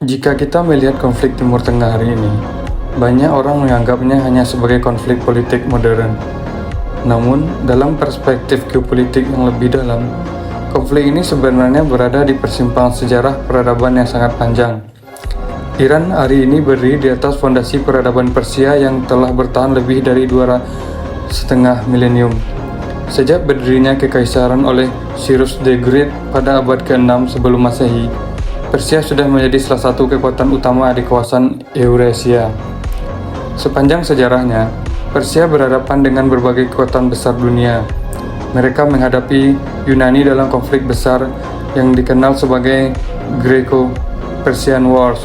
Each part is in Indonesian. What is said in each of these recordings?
Jika kita melihat konflik Timur Tengah hari ini, banyak orang menganggapnya hanya sebagai konflik politik modern. Namun, dalam perspektif geopolitik yang lebih dalam, konflik ini sebenarnya berada di persimpangan sejarah peradaban yang sangat panjang. Iran hari ini berdiri di atas fondasi peradaban Persia yang telah bertahan lebih dari 2,5 milenium. Sejak berdirinya kekaisaran oleh Cyrus the Great pada abad ke-6 sebelum Masehi, Persia sudah menjadi salah satu kekuatan utama di kawasan Eurasia. Sepanjang sejarahnya, Persia berhadapan dengan berbagai kekuatan besar dunia. Mereka menghadapi Yunani dalam konflik besar yang dikenal sebagai Greco-Persian Wars.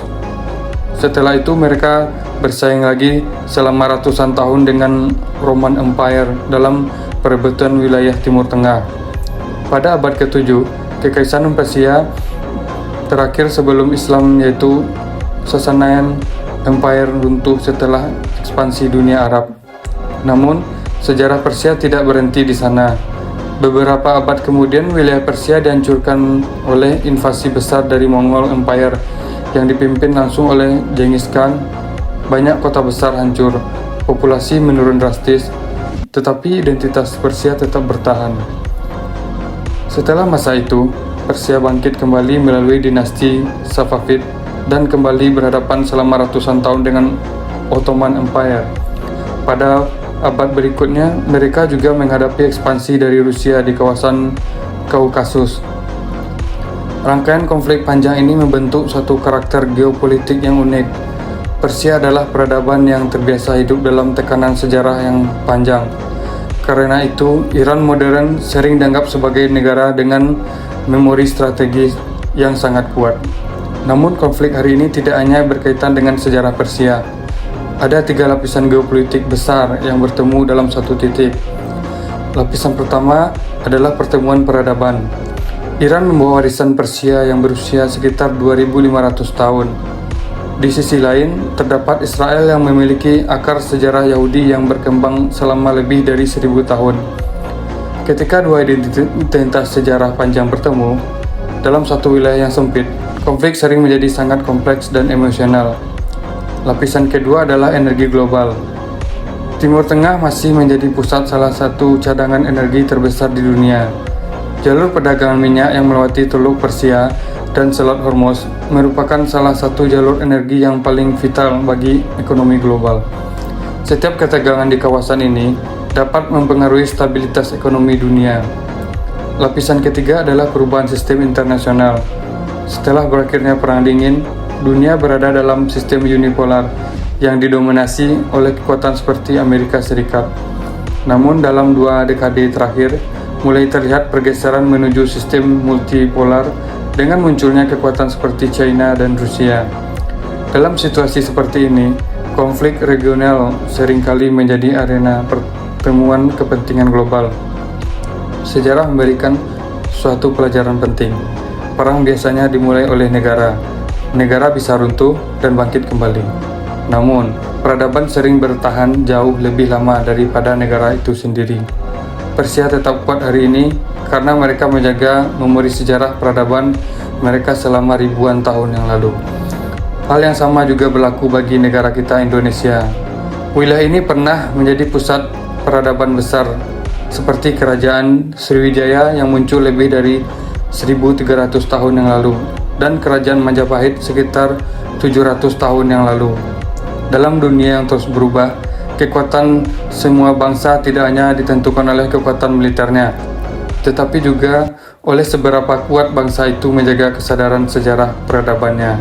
Setelah itu mereka bersaing lagi selama ratusan tahun dengan Roman Empire dalam perebutan wilayah Timur Tengah. Pada abad ke-7, Kekaisaran Persia terakhir sebelum Islam yaitu Sasanian Empire runtuh setelah ekspansi dunia Arab. Namun, sejarah Persia tidak berhenti di sana. Beberapa abad kemudian wilayah Persia dihancurkan oleh invasi besar dari Mongol Empire yang dipimpin langsung oleh Genghis Khan. Banyak kota besar hancur, populasi menurun drastis, tetapi identitas Persia tetap bertahan. Setelah masa itu, Persia bangkit kembali melalui dinasti Safavid dan kembali berhadapan selama ratusan tahun dengan Ottoman Empire. Pada abad berikutnya, mereka juga menghadapi ekspansi dari Rusia di kawasan Kaukasus. Rangkaian konflik panjang ini membentuk suatu karakter geopolitik yang unik. Persia adalah peradaban yang terbiasa hidup dalam tekanan sejarah yang panjang. Karena itu, Iran modern sering dianggap sebagai negara dengan memori strategis yang sangat kuat. Namun konflik hari ini tidak hanya berkaitan dengan sejarah Persia. Ada 3 lapisan geopolitik besar yang bertemu dalam satu titik. Lapisan pertama adalah pertemuan peradaban. Iran membawa warisan Persia yang berusia sekitar 2.500 tahun. Di sisi lain, terdapat Israel yang memiliki akar sejarah Yahudi yang berkembang selama lebih dari 1.000 tahun. Ketika dua identitas sejarah panjang bertemu dalam satu wilayah yang sempit, konflik sering menjadi sangat kompleks dan emosional. Lapisan kedua adalah energi global. Timur Tengah masih menjadi pusat salah satu cadangan energi terbesar di dunia. Jalur perdagangan minyak yang melewati Teluk Persia dan Selat Hormuz merupakan salah satu jalur energi yang paling vital bagi ekonomi global. Setiap ketegangan di kawasan ini dapat mempengaruhi stabilitas ekonomi dunia. Lapisan ketiga adalah perubahan sistem internasional. Setelah berakhirnya Perang Dingin, dunia berada dalam sistem unipolar yang didominasi oleh kekuatan seperti Amerika Serikat. Namun dalam 2 dekade terakhir, mulai terlihat pergeseran menuju sistem multipolar dengan munculnya kekuatan seperti China dan Rusia. Dalam situasi seperti ini, konflik regional seringkali menjadi arena pertemuan kepentingan global. Sejarah memberikan suatu pelajaran penting. Perang biasanya dimulai oleh negara. Negara bisa runtuh dan bangkit kembali. Namun, peradaban sering bertahan jauh lebih lama daripada negara itu sendiri. Persia tetap kuat hari ini karena mereka menjaga memori sejarah peradaban mereka selama ribuan tahun yang lalu. Hal yang sama juga berlaku bagi negara kita, Indonesia. Wilayah ini pernah menjadi pusat peradaban besar seperti Kerajaan Sriwijaya yang muncul lebih dari 1.300 tahun yang lalu dan Kerajaan Majapahit sekitar 700 tahun yang lalu. Dalam dunia yang terus berubah, kekuatan semua bangsa tidak hanya ditentukan oleh kekuatan militernya, tetapi juga oleh seberapa kuat bangsa itu menjaga kesadaran sejarah peradabannya.